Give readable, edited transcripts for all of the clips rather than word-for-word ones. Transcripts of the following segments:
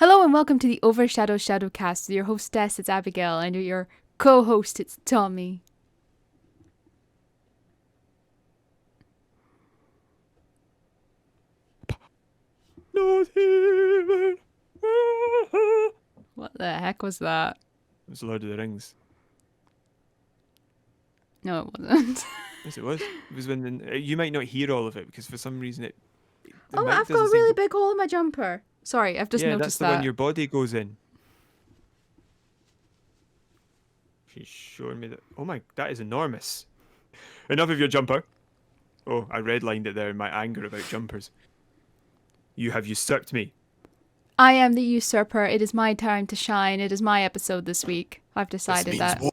Hello and welcome to the OverShadow ShadowCast. With your hostess, it's Abigail, and your co-host, it's Tommy. Not even. What the heck was that? It was Lord of the Rings. No, it wasn't. Yes, it was. It was when you might not hear all of it because for some reason Oh, I've got a really big hole in my jumper. Sorry, I've just yeah, noticed that's the that. one your body goes in. She's showing me that. Oh my, that is enormous. Enough of your jumper. Oh, I redlined it there in my anger about jumpers. You have usurped me. I am the usurper. It is my time to shine. It is my episode this week. I've decided that. War.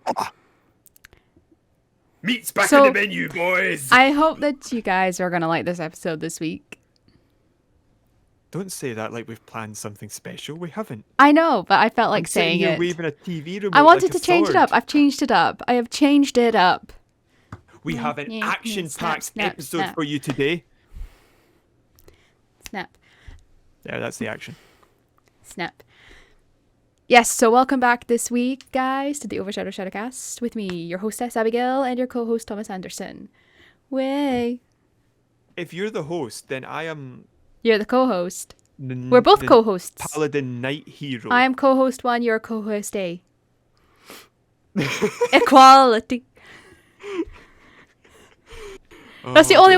Meat's back So, in the menu, boys. I hope that you guys are going to like this episode this week. Don't say that like we've planned something special. We haven't. I know, but I felt like I'm sitting saying here it. waving a TV remote I wanted like to a change it sword. up. I've changed it up. I have changed it up. We have an action-packed snap, episode snap. for you today. Snap. Yeah, that's the action. Snap. Yes, so welcome back this week, guys, to the OverShadow ShadowCast with me, your hostess, Abigail, and your co-host, Thomas Anderson. Way. If you're the host, then I am... You're the co-host. We're both the co-hosts. Paladin Knight Hero. I am co-host 1, you're co-host A. Equality. That's the only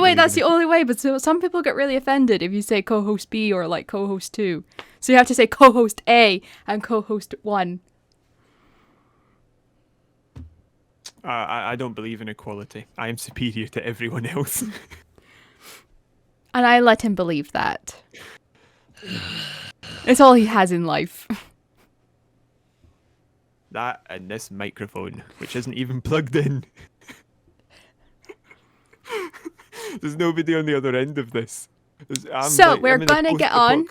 way, but some people get really offended if you say co-host B or like co-host 2. So you have to say co-host A and co-host 1. I don't believe in equality. I am superior to everyone else. And I let him believe that. It's all he has in life. That and this microphone, which isn't even plugged in. There's nobody on the other end of this. We're gonna get on.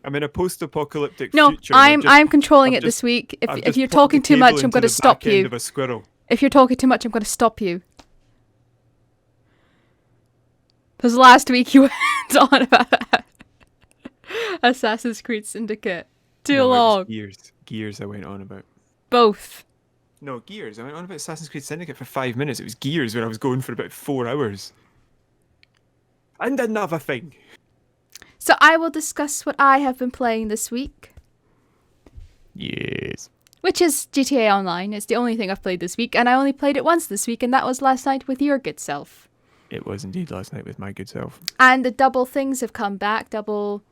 I'm in a post-apocalyptic No, future. and I'm controlling I've it this week. I've If just you're popped talking the too cable much, I'm into going to the stop back end you. of a squirrel. If you're talking too much, I'm going to stop you. Because last week you went on about Assassin's Creed Syndicate. Too No, it was long. Gears I went on about. Both. No, Gears. I went on about Assassin's Creed Syndicate for 5 minutes. It was Gears when I was going for about 4 hours. And another thing. So I will discuss what I have been playing this week. Yes. Which is GTA Online. It's the only thing I've played this week. And I only played it once this week. And that was last night with your good self. It was indeed last night with my good self. And the double things have come back. Double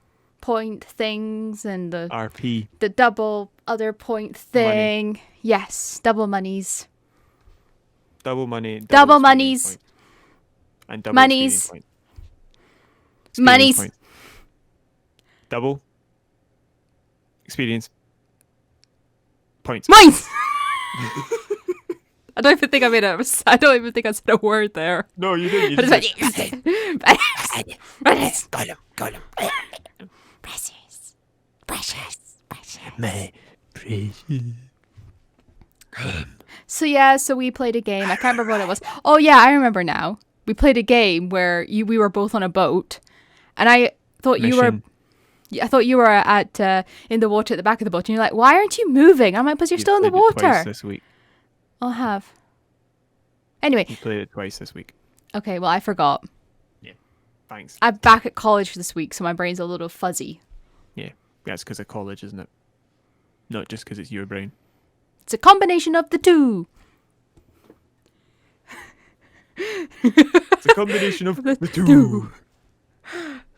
point things and the RP. the double other point thing. Money. Yes, double monies. Double money. Double experience monies. point. And double Monies. experience point. Experience Monies. point. Double. Experience. Points. Mines! I don't even think I don't even think I said a word there. No, you didn't. You I just just said, went, got him. Precious. My precious. So we played a game. I can't remember what it was. Oh yeah, I remember now. We played a game where we were both on a boat, and I thought you were. Mission. I thought you were at in the water at the back of the boat, and you're like, "Why aren't you moving?" I'm like, "Because you're still in the played it twice water." this week. I'll have. Anyway, You played it twice this week. okay. Well, I forgot. Thanks. I'm back at college this week, so my brain's a little fuzzy. Yeah, that's because of college, isn't it? Not just because it's your brain. It's a combination of the two. It's a combination of the two.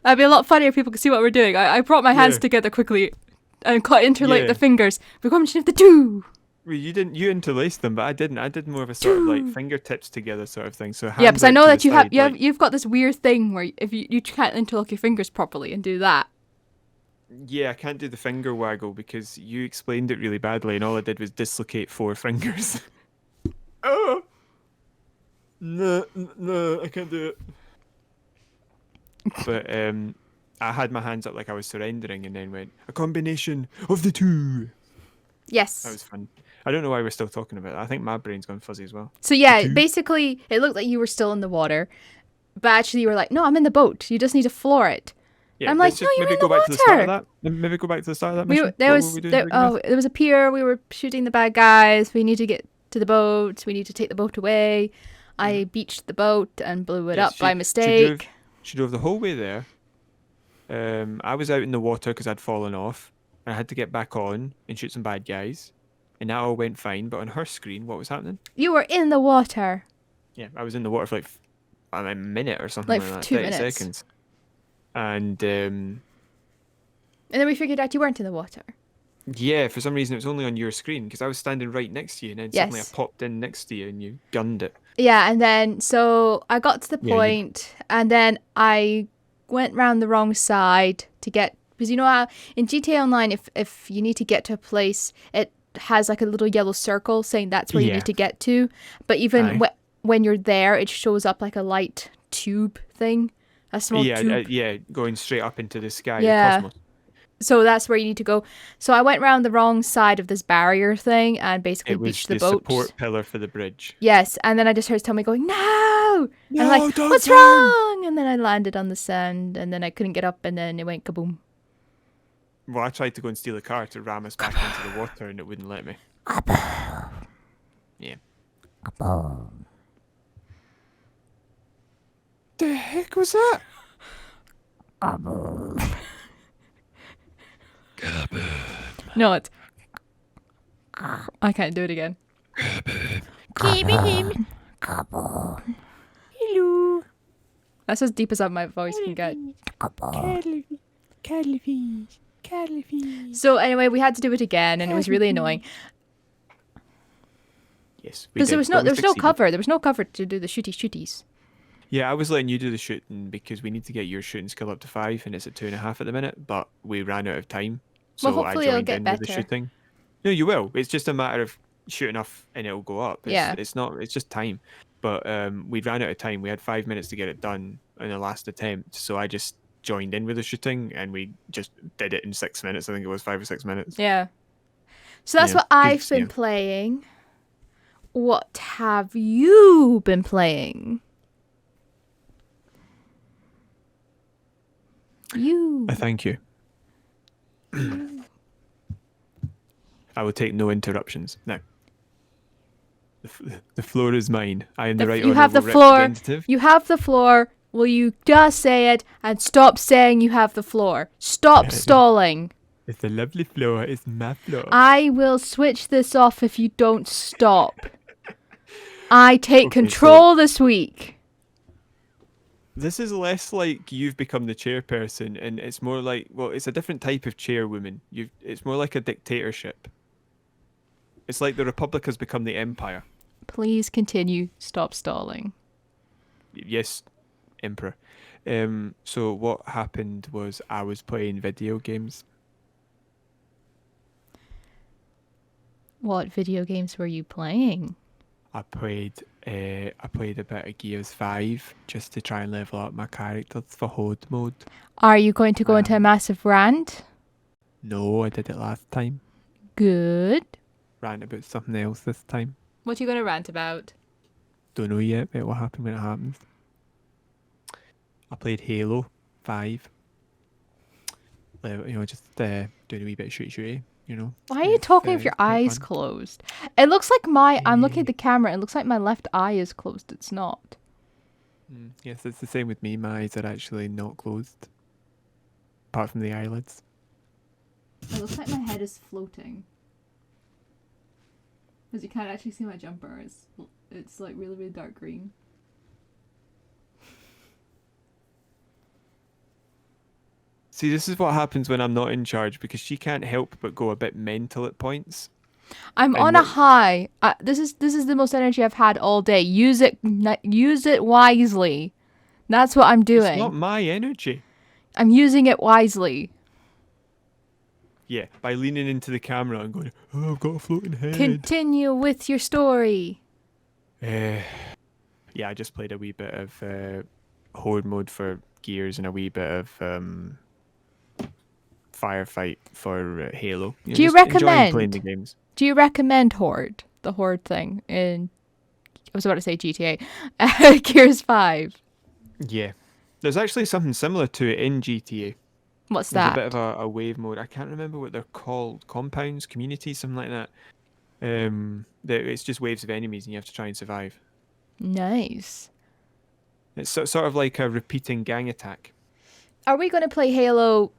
That'd be a lot funnier if people could see what we're doing. I brought my hands Yeah. together quickly and interlace Yeah. the fingers. The combination of the two. Well, you didn't. You interlaced them, but I didn't. I did more of a sort of like fingertips together sort of thing. So Yeah, hands because I out know to that the you have side, you've got this weird thing where if you can't interlock your fingers properly and do that. Yeah, I can't do the finger waggle because you explained it really badly, and all I did was dislocate 4 fingers. Oh. No, I can't do it. But I had my hands up like I was surrendering, and then went a combination of the two. Yes. That was fun. I don't know why we're still talking about that. I think my brain's gone fuzzy as well. So yeah, two. basically it looked like you were still in the water, but actually you were like, "No, I'm in the boat. You just need to floor it." Yeah, I'm like, let's no, just you're maybe in go the back to the start of water. that. Maybe go back to the start of that We mission. were, there What was were we doing? there, to begin with? there was a pier. We were shooting the bad guys. We need to get to the boat. We need to take the boat away. I beached the boat and blew it Yes, up by she mistake. drove the whole way there. I was out in the water because I'd fallen off, and I had to get back on and shoot some bad guys, and that all went fine. But on her screen, what was happening? You were in the water Yeah, I was in the water for like a minute or something like like for that, 2 minutes, 30 seconds, and and then we figured out you weren't in the water. yeah, for some reason it was only on your screen because I was standing right next to you, and then suddenly I Yes. popped in next to you and you gunned it. Yeah, and then so I got to the Yeah, you. point, and then I went round the wrong side to get, because you know how in GTA Online, if you need to get to a place, it has like a little yellow circle saying that's where you Yeah. need to get to. But even Aye. when you're there, it shows up like a light tube thing, a small Yeah, tube. yeah, going straight up into the sky, the Yeah. cosmos. So that's where you need to go. So I went round the wrong side of this barrier thing and basically It was beached the the boat. support pillar for the bridge. Yes, and then I just heard Tommy going, no! And I'm No, like, don't what's turn! wrong? And then I landed on the sand, and then I couldn't get up, and then it went kaboom. Well, I tried to go and steal a car to ram us back into the water, and it wouldn't let me. Yeah. The heck was that? No, it's... I can't do it again. Him. Hello. That's as deep as my voice can get. So anyway, we had to do it again, and it was really annoying. Yes, we Because did. there was but we no succeeded. cover. There was no cover to do the shooties. Yeah, I was letting you do the shooting because we need to get your shooting skill up to 5, and it's at 2.5 at the minute. But we ran out of time, so Well, I hopefully it'll joined get in with the better. shooting. No, you will. It's just a matter of shooting enough, and it'll go up. Yeah. It's not. It's just time. But we ran out of time. We had 5 minutes to get it done in the last attempt, so I just joined in with the shooting, and we just did it in 6 minutes. I think it was 5 or 6 minutes. Yeah. So that's Yeah, what I've 'cause, been yeah. playing. What have you been playing? You. I thank you. I will take no interruptions. Now, the floor is mine. I am the right You have the honourable floor. representative. You have the floor. Will you just say it and stop saying you have the floor? Stop stalling. It's a lovely floor. It's my floor. I will switch this off if you don't stop. I take Okay, control this week. This is less like you've become the chairperson, and it's more like, well, it's a different type of chairwoman. It's more like a dictatorship. It's like the Republic has become the Empire. Please continue. Stop stalling. Yes, Emperor. So what happened was I was playing video games. What video games were you playing? I played a bit of Gears 5 just to try and level up my characters for Horde mode. Are you going to go into a massive rant? No, I did it last time. Good. Rant about something else this time. What are you going to rant about? Don't know yet, but it will happen when it happens. I played Halo 5. Just doing a wee bit of shooty, Why are you talking with your eyes fun. closed? It looks like I'm looking at the camera. It looks like my left eye is closed. It's not. Yes, it's the same with me. My eyes are actually not closed. Apart from the eyelids. It looks like my head is floating. Because you can't actually see my jumper. It's like really, really dark green. See, this is what happens when I'm not in charge, because she can't help but go a bit mental at points. I'm And on a what- high. This is the most energy I've had all day. Use it wisely. That's what I'm It's doing. not my energy. I'm using it wisely. Yeah, by leaning into the camera and going, oh, I've got a floating head. Continue with your story. Yeah, I just played a wee bit of Horde mode for Gears and a wee bit of Firefight for Halo. Do you just enjoying recommend? playing the games? Do you recommend Horde? The Horde thing in... I was about to say GTA. Gears 5. Yeah. There's actually something similar to it in GTA. What's There's a bit that? of a wave mode. I can't remember what they're called. Compounds, communities, something like that. It's just waves of enemies, and you have to try and survive. Nice. It's sort of like a repeating gang attack. Are we going to play Halo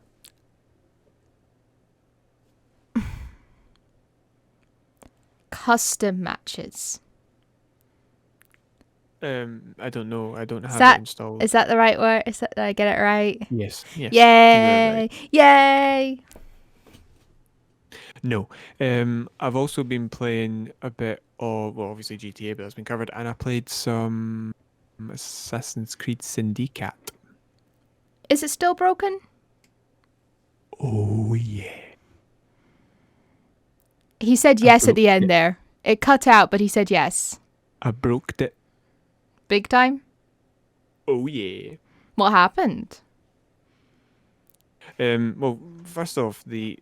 custom matches? I don't know. I don't Is have it that installed. is that the right word? Did I get it right? Yes. Yes. You are Yay! right. Yay! No. I've also been playing a bit of, well, obviously GTA, but that's been covered, and I played some Assassin's Creed Syndicate. Is it still broken? Oh yeah. He said I yes at the broke end it. there. It cut out, but he said yes. I broke it. Big time? Oh yeah. What happened? Well, first off, the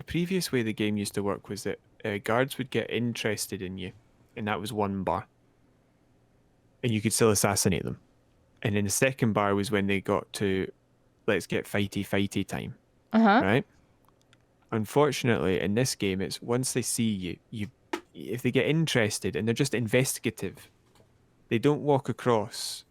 previous way the game used to work was that guards would get interested in you, and that was one bar, and you could still assassinate them. And then the second bar was when they got to, let's get fighty time, Uh-huh. right? Unfortunately, in this game, it's once they see you, if they get interested and they're just investigative, they don't walk across.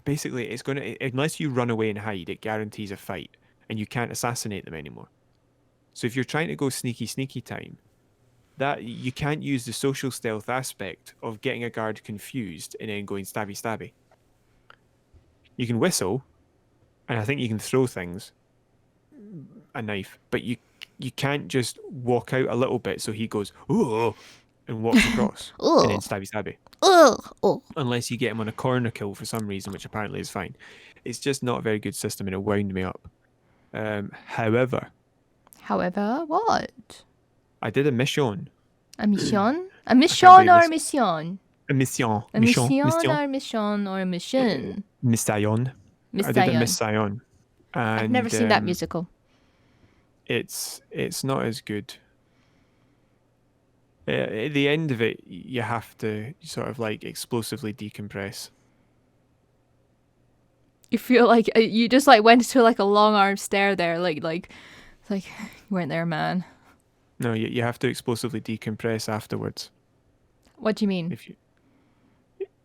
Basically, it's going to, unless you run away and hide, it guarantees a fight, and you can't assassinate them anymore. So if you're trying to go sneaky time, that you can't use the social stealth aspect of getting a guard confused and then going stabby. You can whistle, and I think you can throw things, a knife, but you can't just walk out a little bit so he goes, "Oh," and walks across and then stabby. Oh. Unless you get him on a corner kill for some reason, which apparently is fine. It's just not a very good system, and it wound me up. However, What? I did a mission. A mission? A I mission can't or believe a this. mission? A mission. A mission or a mission or a mission? Miss Sion. Miss I did a Sion. Miss Sion. And I've never seen that musical. It's not as good. At the end of it, you have to sort of like explosively decompress. You feel like you just like went to like a long arm stare there, like it's like you weren't there, man. No, you have to explosively decompress afterwards. What do you mean?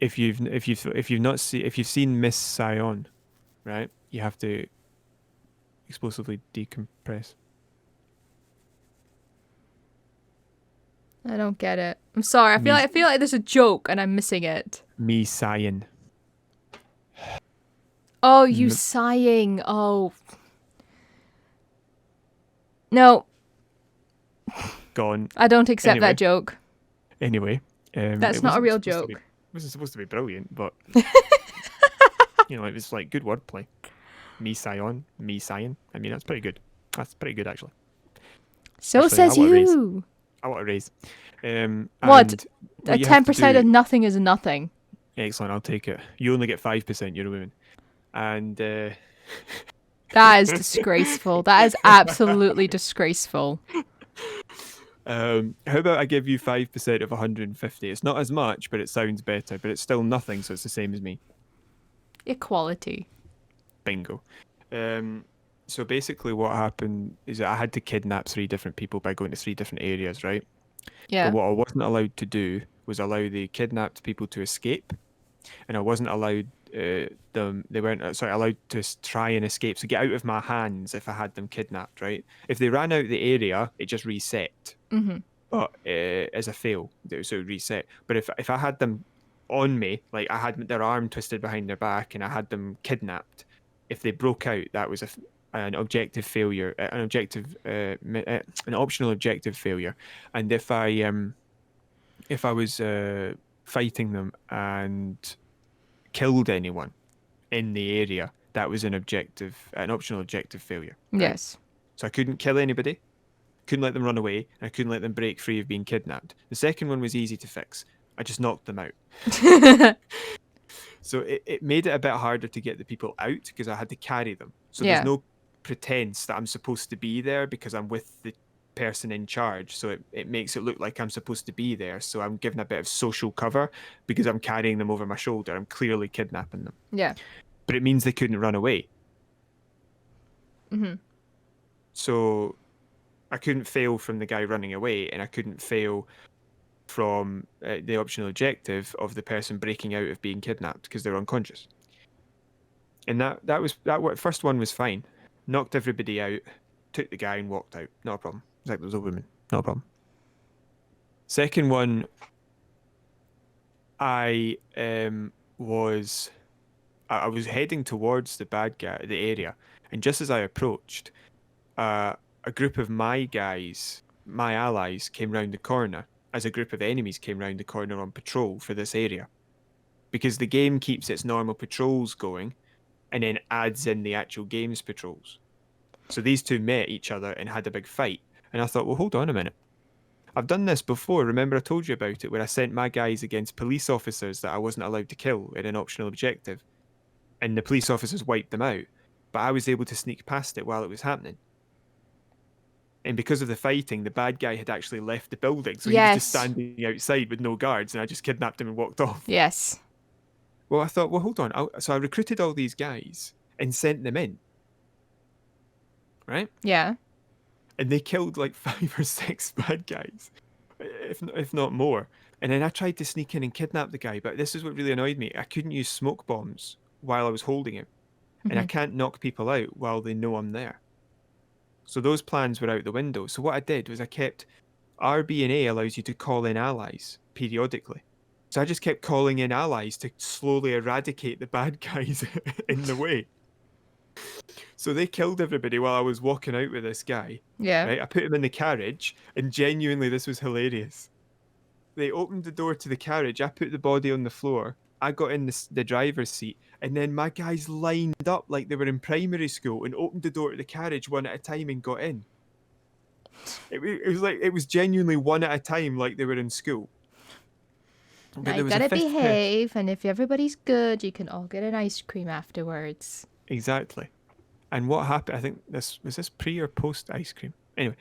If you've seen Miss Sion, right? You have to explosively decompress. I don't get it. I'm sorry. I feel like there's a joke and I'm missing it. Me Sion. Oh, you sighing. Oh. No, Gone. I don't accept Anyway. that joke. Anyway. That's it not a wasn't real supposed to joke. be- It wasn't supposed to be brilliant, but it was like good wordplay. Me Sion. I mean, that's pretty good. That's pretty good, actually. So Actually, says I want a raise. you. I want a raise. What? And A what you have to 10% do- of nothing is nothing. Excellent, I'll take it. You only get 5%, you're a woman. And That is disgraceful. That is absolutely disgraceful. how about I give you 5% of 150? It's not as much, but it sounds better. But it's still nothing, so it's the same as me. Equality. Bingo. So basically what happened is that I had to kidnap 3 different people by going to 3 different areas, right? Yeah. But what I wasn't allowed to do was allow the kidnapped people to escape, and I wasn't allowed they weren't allowed to try and escape, so get out of my hands if I had them kidnapped, right? If they ran out the area, it just reset. Mm-hmm. But as a fail, so it would reset. But if I had them on me, like I had their arm twisted behind their back and I had them kidnapped, if they broke out, that was an objective failure, an optional objective failure. And if I was fighting them and killed anyone in the area, that was an optional objective failure. Right? Yes. So I couldn't kill anybody, couldn't let them run away, and I couldn't let them break free of being kidnapped. The second one was easy to fix. I just knocked them out. So it made it a bit harder to get the people out because I had to carry them. So Yeah. there's no pretense that I'm supposed to be there because I'm with the person in charge. So it makes it look like I'm supposed to be there. So I'm given a bit of social cover because I'm carrying them over my shoulder. I'm clearly kidnapping them. Yeah. but it means they couldn't run away. Mm-hmm. So I couldn't fail from the guy running away, and I couldn't fail from the optional objective of the person breaking out of being kidnapped because they're unconscious. And that first one was fine. Knocked everybody out, took the guy and walked out. Not a problem. It's like those old women. Not a problem. Second one, I was I was heading towards the bad guy, the area, and just as I approached, a group of my guys, my allies, came round the corner as a group of enemies came round the corner on patrol for this area. Because the game keeps its normal patrols going and then adds in the actual game's patrols. So these two met each other and had a big fight. And I thought, well, hold on a minute. I've done this before. Remember I told you about it, where I sent my guys against police officers that I wasn't allowed to kill in an optional objective. And the police officers wiped them out. But I was able to sneak past it while it was happening. And because of the fighting, the bad guy had actually left the building. So he was just standing outside with no guards, and I just kidnapped him and walked off. Yes. Well, I thought, well, hold on. So I recruited all these guys and sent them in. Right? Yeah. And they killed like 5 or 6 bad guys, if not more. And then I tried to sneak in and kidnap the guy, but this is what really annoyed me. I couldn't use smoke bombs while I was holding him. And I can't knock people out while they know I'm there. So those plans were out the window. So what I did was I kept RB&A allows you to call in allies periodically. So I just kept calling in allies to slowly eradicate the bad guys in the way. So they killed everybody while I was walking out with this guy. Yeah. Right? I put him in the carriage, and genuinely this was hilarious. They opened the door to the carriage, I put the body on the floor, I got in the driver's seat, and then my guys lined up like they were in primary school and opened the door to the carriage one at a time and got in. It was genuinely one at a time like they were in school. Now you gotta behave, and if everybody's good, you can all get an ice cream afterwards. Exactly. And what happened, I think was this pre or post ice cream? Anyway,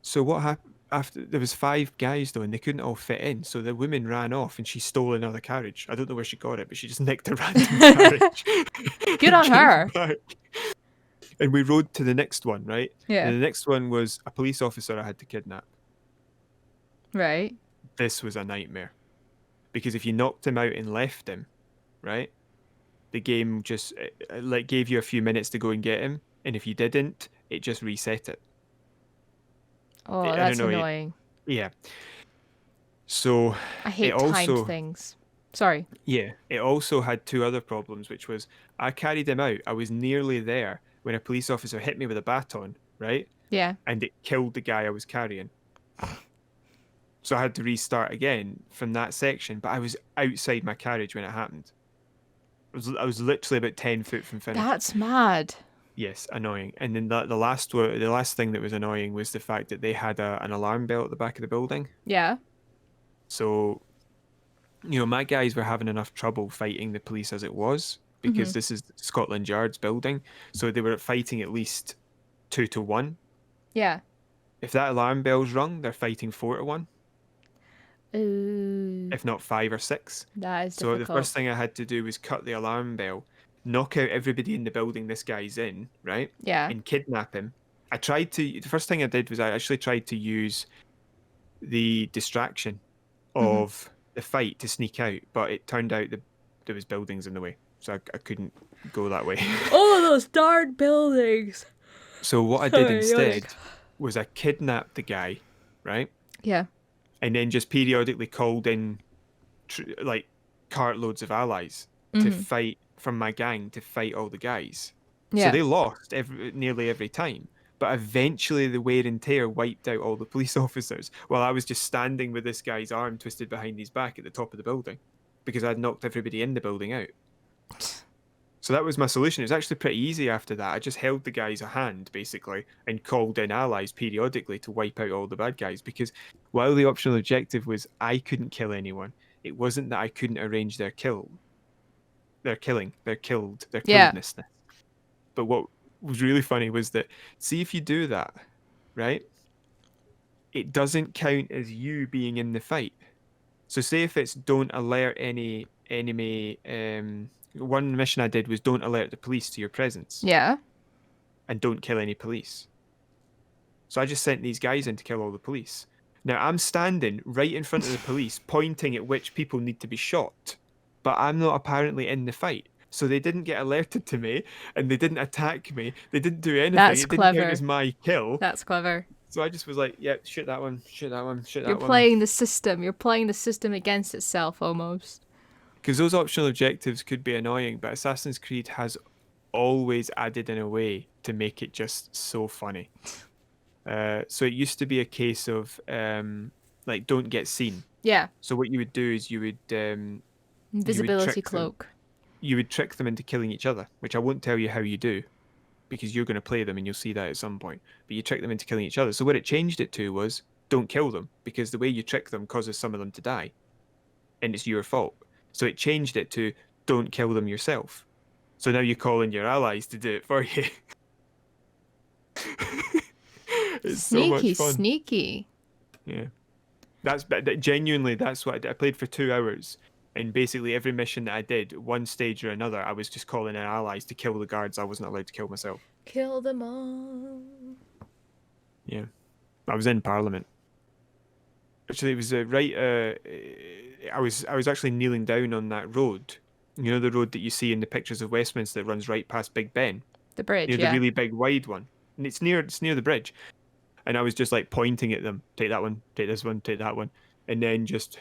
so what happened after, there was 5 guys though, and they couldn't all fit in, so the woman ran off and she stole another carriage. I don't know where she got it, but she just nicked a random carriage. Good on her. And we rode to the next one, right? Yeah. And the next one was a police officer I had to kidnap. Right. This was a nightmare. Because if you knocked him out and left him, right, the game just like gave you a few minutes to go and get him, and if you didn't, it just reset it. Oh, that's annoying. Yeah. So I hate timed things. Sorry. Yeah, it also had 2 other problems, which was I carried him out. I was nearly there when a police officer hit me with a baton, right? Yeah. And it killed the guy I was carrying. So I had to restart again from that section, but I was outside my carriage when it happened. I was literally about 10 foot from finish. That's mad. Yes, annoying. And then the last thing that was annoying was the fact that they had an alarm bell at the back of the building. Yeah. So, my guys were having enough trouble fighting the police as it was, because this is Scotland Yard's building. So they were fighting at least 2 to 1. Yeah. If that alarm bell's rung, they're fighting 4 to 1. Ooh. If not 5 or 6. That is so difficult. The first thing I had to do was cut the alarm bell, knock out everybody in the building this guy's in, right? Yeah. And kidnap him. The first thing I did was I actually tried to use the distraction of the fight to sneak out, but it turned out that there was buildings in the way, so I couldn't go that way. Oh, those darn buildings! So what I did instead was I kidnapped the guy, right? Yeah. And then just periodically called in like cartloads of allies to fight from my gang to fight all the guys. Yeah. So they lost nearly every time. But eventually the wear and tear wiped out all the police officers while I was just standing with this guy's arm twisted behind his back at the top of the building because I'd knocked everybody in the building out. So that was my solution. It was actually pretty easy after that. I just held the guys a hand, basically, and called in allies periodically to wipe out all the bad guys, because while the optional objective was I couldn't kill anyone, it wasn't that I couldn't arrange their killedness. But what was really funny was that, see, if you do that, right, it doesn't count as you being in the fight. So say if it's don't alert any enemy one mission I did was don't alert the police to your presence Yeah. and don't kill any police. So I just sent these guys in to kill all the police. Now I'm standing right in front of the police, pointing at which people need to be shot, but I'm not apparently in the fight. So they didn't get alerted to me, and they didn't attack me. They didn't do anything. That's It didn't count clever. as my kill. That's clever. So I just was like, yeah, shoot that one, shoot that one, shoot You're that one. playing the system. You're playing the system against itself almost. Because those optional objectives could be annoying, but Assassin's Creed has always added in a way to make it just so funny. So it used to be a case of like don't get seen. Yeah. So what you would do is you would Invisibility trick them. cloak. You would trick them into killing each other, which I won't tell you how you do, because you're going to play them and you'll see that at some point. But you trick them into killing each other. So what it changed it to was don't kill them, because the way you trick them causes some of them to die, and it's your fault. So it changed it to don't kill them yourself. So now you call in your allies to do it for you. It's so much fun. Sneaky. Yeah. Genuinely, that's what I did. I played for 2 hours, and basically every mission that I did, one stage or another, I was just calling in allies to kill the guards I wasn't allowed to kill myself. Kill them all. Yeah. I was in Parliament. Actually, it was I was actually kneeling down on that road. You know, the road that you see in the pictures of Westminster that runs right past Big Ben? The bridge, Near yeah. the really big wide one. And it's near the bridge. And I was just like pointing at them. Take that one, take this one, take that one. And then just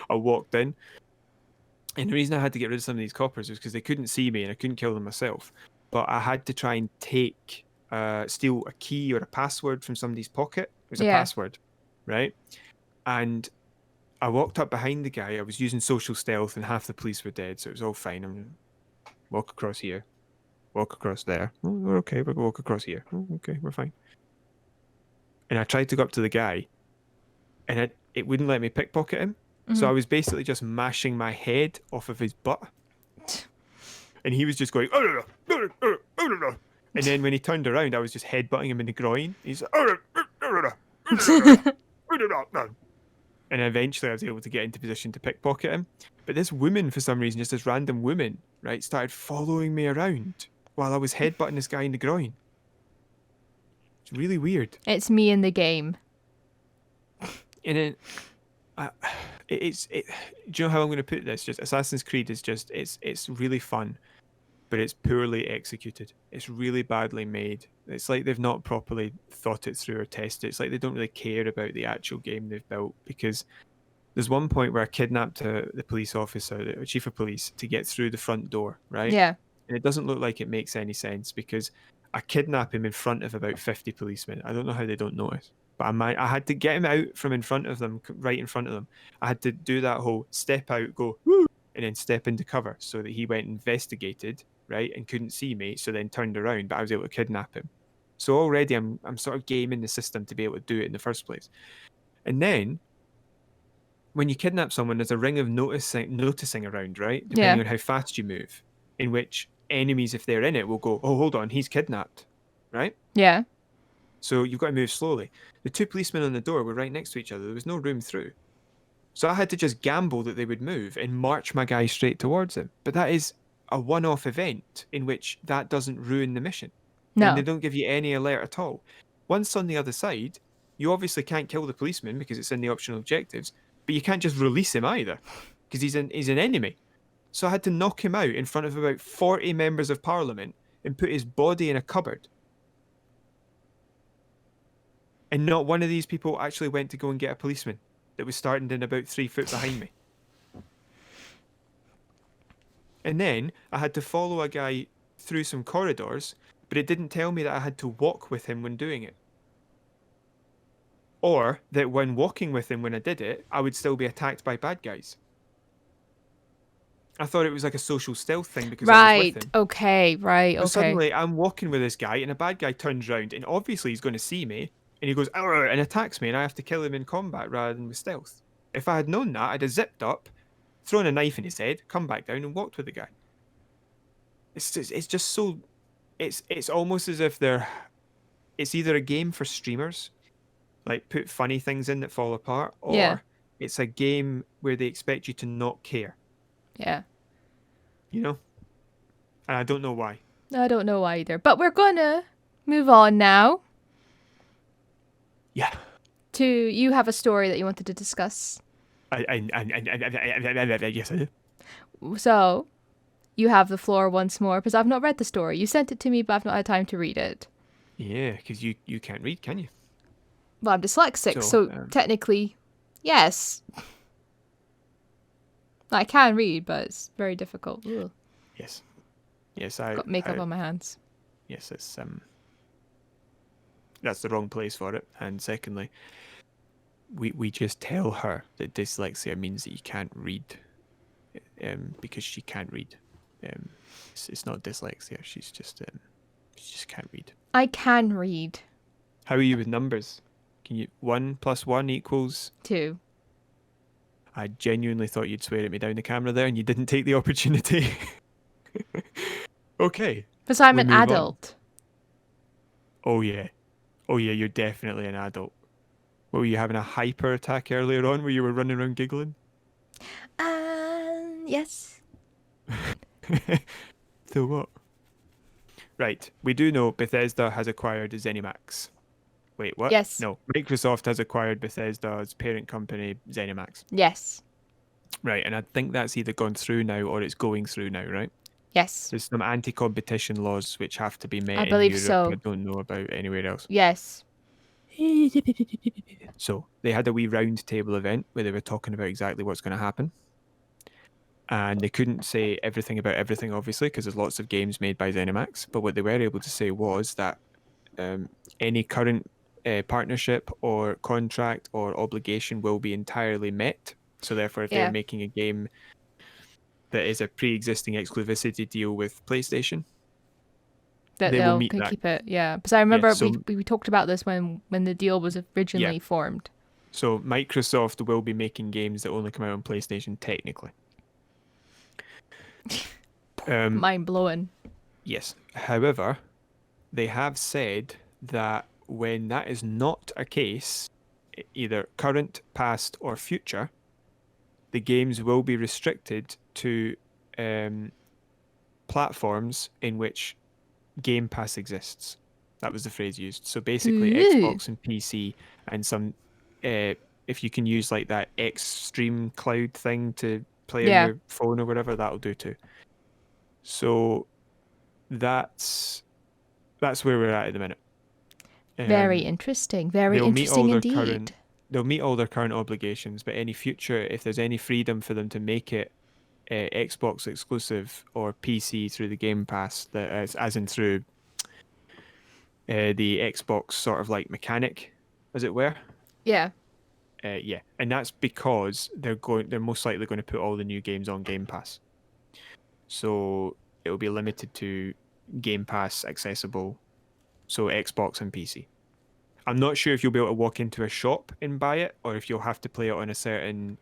I walked in. And the reason I had to get rid of some of these coppers was because they couldn't see me and I couldn't kill them myself. But I had to try and steal a key or a password from somebody's pocket. It was a password, right? And I walked up behind the guy. I was using social stealth and half the police were dead, so it was all fine. I'm gonna walk across here, walk across there. Oh, we're okay. We're gonna walk across here. Oh, okay, we're fine. And I tried to go up to the guy, and it wouldn't let me pickpocket him. So I was basically just mashing my head off of his butt. And he was just going, and then when he turned around, I was just headbutting him in the groin. He's like, and eventually I was able to get into position to pickpocket him. But this woman, for some reason, just this random woman, right, started following me around while I was headbutting this guy in the groin. It's really weird. It's me in the game. And then do you know how I'm going to put this? Just Assassin's Creed is just it's really fun, but it's poorly executed. It's really badly made. It's like they've not properly thought it through or tested it. It's like they don't really care about the actual game they've built, because there's one point where I kidnapped the police officer, the chief of police, to get through the front door, right? Yeah. And it doesn't look like it makes any sense, because I kidnap him in front of about 50 policemen. I don't know how they don't notice. But I had to get him out from in front of them, right in front of them. I had to do that whole step out, go, woo, and then step into cover so that he went and investigated, right, and couldn't see me, so then turned around, but I was able to kidnap him. So already I'm sort of gaming the system to be able to do it in the first place. And then, when you kidnap someone, there's a ring of noticing around, right, depending on how fast you move, in which enemies, if they're in it, will go, oh, hold on, he's kidnapped, right? Yeah. So you've got to move slowly. The 2 policemen on the door were right next to each other. There was no room through. So I had to just gamble that they would move and march my guy straight towards him. But that is a one-off event in which that doesn't ruin the mission. No. And they don't give you any alert at all. Once on the other side, you obviously can't kill the policeman because it's in the optional objectives, but you can't just release him either because he's an enemy. So I had to knock him out in front of about 40 members of parliament and put his body in a cupboard. And not one of these people actually went to go and get a policeman that was starting in about 3 foot behind me. And then I had to follow a guy through some corridors, but it didn't tell me that I had to walk with him when doing it. Or that when walking with him when I did it, I would still be attacked by bad guys. I thought it was like a social stealth thing because I was with him. Okay, right, But suddenly I'm walking with this guy and a bad guy turns around and obviously he's going to see me. And he goes, "Arr," and attacks me, and I have to kill him in combat rather than with stealth. If I had known that, I'd have zipped up, thrown a knife in his head, come back down, and walked with the guy. It's just so... It's almost as if it's either a game for streamers, like put funny things in that fall apart, or it's a game where they expect you to not care. Yeah. You know? And I don't know why. I don't know either. But we're gonna move on now Yeah. to you have a story that you wanted to discuss. Yes, I do. So you have the floor once more because I've not read the story. You sent it to me, but I've not had time to read it. Yeah, because you can't read, can you? Well, I'm dyslexic, So, so technically, yes. I can read, but it's very difficult. Ugh. yes. Yes, Got makeup on my hands. Yes, it's that's the wrong place for it. And secondly, we just tell her that dyslexia means that you can't read, because she can't read. It's not dyslexia. She just can't read. I can read. How are you with numbers? Can you 1 + 1 equals? 2. I genuinely thought you'd swear at me down the camera there, and you didn't take the opportunity. Okay. Because I'm we an move on. adult. Oh yeah, you're definitely an adult. What, were you having a hyper attack earlier on where you were running around giggling? Yes. So what? Right, we do know Bethesda has acquired ZeniMax. Wait, what? Yes. No, Microsoft has acquired Bethesda's parent company, ZeniMax. Yes. Right, and I think that's either gone through now or it's going through now, right? Yes. There's some anti-competition laws which have to be met I in believe Europe. so. I don't know about anywhere else. Yes. So they had a wee round table event where they were talking about exactly what's going to happen. And they couldn't say everything about everything, obviously, because there's lots of games made by ZeniMax. But what they were able to say was that any current partnership or contract or obligation will be entirely met. So therefore, if they're making a game that is a pre-existing exclusivity deal with PlayStation, that they will they'll meet can that. keep it. Yeah. Because I remember so, we talked about this when the deal was originally formed. So Microsoft will be making games that only come out on PlayStation, technically. Mind blowing. Yes. However, they have said that when that is not a case, either current, past, or future, the games will be restricted to platforms in which Game Pass exists. That was the phrase used. So basically, Xbox and PC, and some, if you can use like that Xstream Cloud thing to play on your phone or whatever, that'll do too. So that's where we're at the minute. Very interesting. Very interesting indeed. They'll meet all their current obligations, but any future, if there's any freedom for them to make it Xbox exclusive or PC through the Game Pass, that as in through the Xbox sort of like mechanic, as it were. Yeah. Yeah, and that's because they're most likely going to put all the new games on Game Pass. So it will be limited to Game Pass accessible, so Xbox and PC. I'm not sure if you'll be able to walk into a shop and buy it, or if you'll have to play it on a certain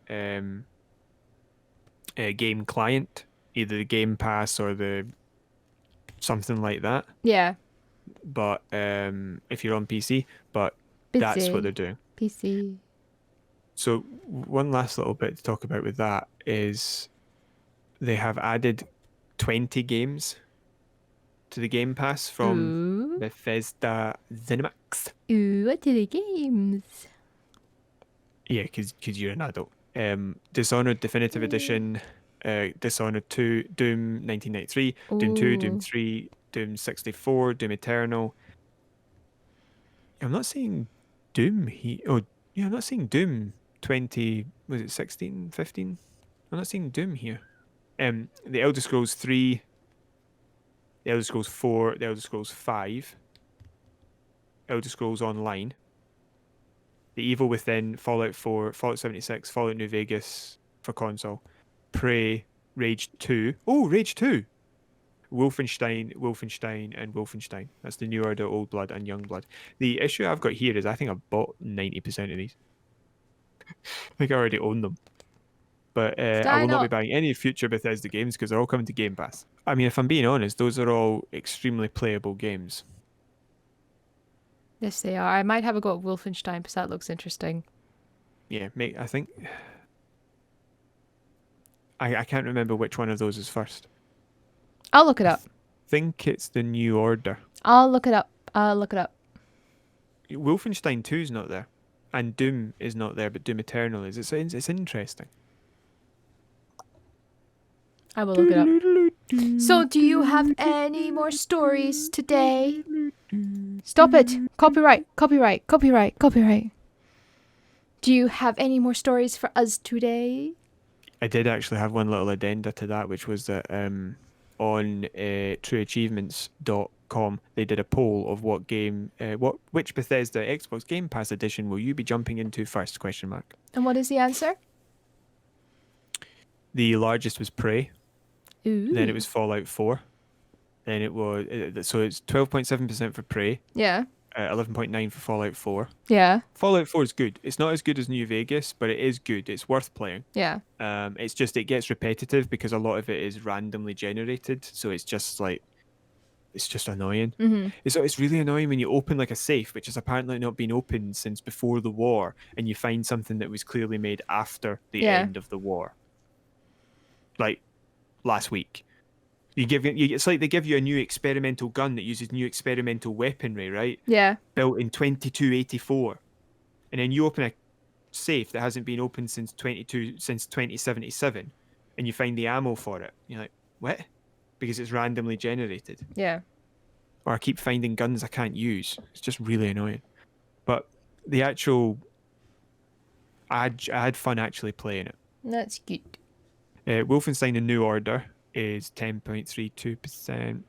game client, either the Game Pass or the something like that. Yeah. But if you're on PC, but that's what they're doing. PC. So one last little bit to talk about with that is they have added 20 games to the Game Pass from Bethesda ZeniMax. Ooh, what are the games? Yeah, because you're an adult. Dishonored Definitive Edition, Dishonored 2, Doom 1993, Doom 2, Doom 3, Doom 64, Doom Eternal. I'm not seeing Doom here. Oh, yeah, I'm not seeing Doom 20, was it 16, 15? I'm not seeing Doom here. The Elder Scrolls 3, the Elder Scrolls 4, the Elder Scrolls 5, Elder Scrolls Online, The Evil Within, Fallout 4, Fallout 76, Fallout New Vegas for console, Prey, Rage 2. Oh, Rage 2! Wolfenstein, and Wolfenstein. That's the New Order, Old Blood, and Young Blood. The issue I've got here is I think I've bought 90% of these. I think I already own them. But I will not be buying any future Bethesda games because they're all coming to Game Pass. I mean, if I'm being honest, those are all extremely playable games. Yes, they are. I might have a go at Wolfenstein because that looks interesting. Yeah, mate, I think... I can't remember which one of those is first. I'll look it up. Think it's the New Order. I'll look it up. I'll look it up. Wolfenstein 2 is not there. And Doom is not there, but Doom Eternal is. It's interesting. I will look it up. So, do you have any more stories today? Stop it. Copyright, copyright, copyright, copyright. Do you have any more stories for us today? I did actually have one little addenda to that, which was that on trueachievements.com they did a poll of which Bethesda Xbox Game Pass edition will you be jumping into first? ? And what is the answer? The largest was Prey. Ooh. Then it was Fallout 4. Then it was so it's 12.7% for Prey. Yeah. 11.9 for Fallout 4. Yeah. Fallout 4 is good. It's not as good as New Vegas, but it is good. It's worth playing. Yeah. It's just it gets repetitive because a lot of it is randomly generated, so it's just annoying. Mm-hmm. It's really annoying when you open like a safe, which has apparently not been opened since before the war, and you find something that was clearly made after the end of the war, like last week. It's like they give you a new experimental gun that uses new experimental weaponry, right? Yeah. Built in 2284, and then you open a safe that hasn't been opened since 2077, and you find the ammo for it. You're like, what? Because it's randomly generated. Yeah. Or I keep finding guns I can't use. It's just really annoying. But the actual, I had fun actually playing it. That's good. Wolfenstein: The New Order is 10.32%, and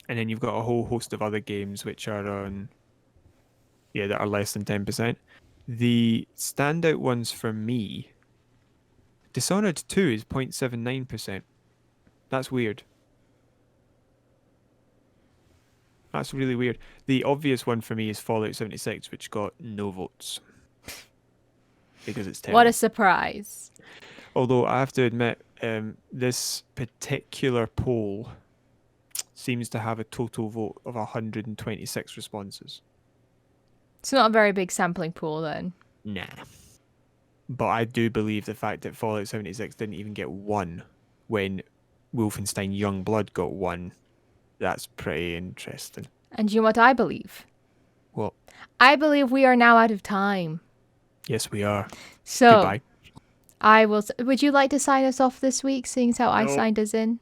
then you've got a whole host of other games which are that are less than 10%. The standout ones for me, Dishonored 2 is 0.79%. That's weird. That's really weird. The obvious one for me is Fallout 76, which got no votes because it's 10. What a surprise. Although I have to admit, this particular poll seems to have a total vote of 126 responses. It's not a very big sampling pool then. Nah. But I do believe the fact that Fallout 76 didn't even get one when Wolfenstein Youngblood got one, that's pretty interesting. And you know what I believe? What? I believe we are now out of time. Yes, we are. So, Goodbye. Would you like to sign us off this week, seeing as how I No. signed us in?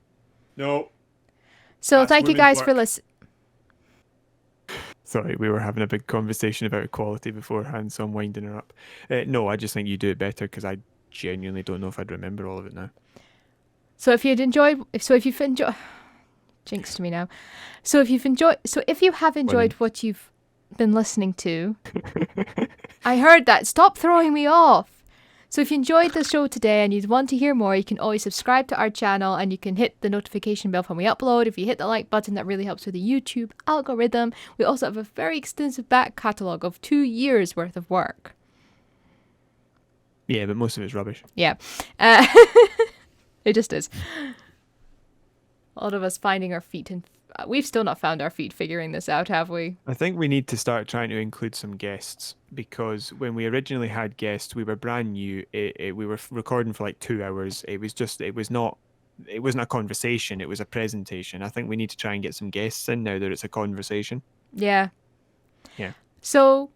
No. So That's thank you women's guys for work. listening. Sorry, we were having a big conversation about equality beforehand, so I'm winding her up. No, I just think you do it better because I genuinely don't know if I'd remember all of it now. So if you've enjoyed, jinxed me now. So if you have enjoyed what you've been listening to, I heard that. Stop throwing me off. So if you enjoyed the show today and you want to hear more, you can always subscribe to our channel and you can hit the notification bell when we upload. If you hit the like button, that really helps with the YouTube algorithm. We also have a very extensive back catalogue of 2 years worth of work. Yeah, but most of it's rubbish. Yeah. It just is. A lot of us finding our feet, and we've still not found our feet figuring this out, have we? I think we need to start trying to include some guests because when we originally had guests, we were brand new. We were recording for like 2 hours. It wasn't a conversation. It was a presentation. I think we need to try and get some guests in now that it's a conversation. Yeah. Yeah. So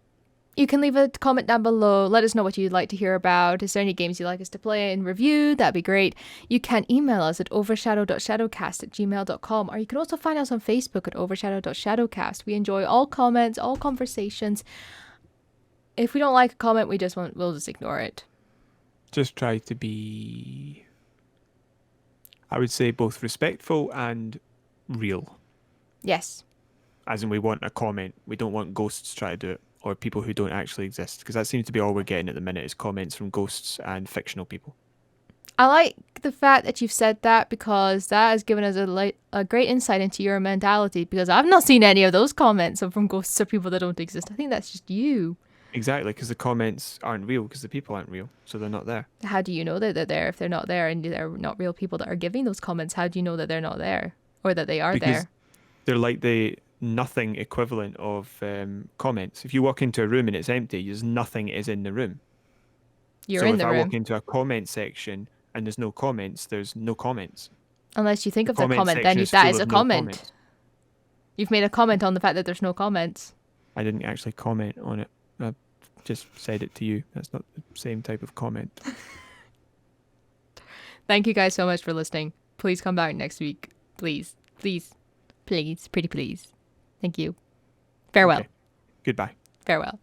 you can leave a comment down below. Let us know what you'd like to hear about. Is there any games you'd like us to play and review? That'd be great. You can email us at overshadow.shadowcast@gmail.com, or you can also find us on Facebook at overshadow.shadowcast. We enjoy all comments, all conversations. If we don't like a comment, we'll just ignore it. Just try to be, I would say, both respectful and real. Yes. As in, we want a comment. We don't want ghosts to try to do it, or people who don't actually exist, because that seems to be all we're getting at the minute is comments from ghosts and fictional people. I like the fact that you've said that because that has given us a great insight into your mentality, because I've not seen any of those comments from ghosts or people that don't exist. I think that's just you. Exactly, because the comments aren't real, because the people aren't real, so they're not there. How do you know that they're there if they're not there and they're not real people that are giving those comments? How do you know that they're not there or that they are there? They're like the nothing equivalent of comments. If you walk into a room and it's empty, there's nothing is in the room. You're in the room. So if I walk into a comment section and there's no comments, there's no comments. Unless you think of the comment comment, then section is that full is a of no comment. comments. You've made a comment on the fact that there's no comments. I didn't actually comment on it. I just said it to you. That's not the same type of comment. Thank you guys so much for listening. Please come back next week. Please. Please. Please. Pretty please. Thank you. Farewell. Okay. Goodbye. Farewell.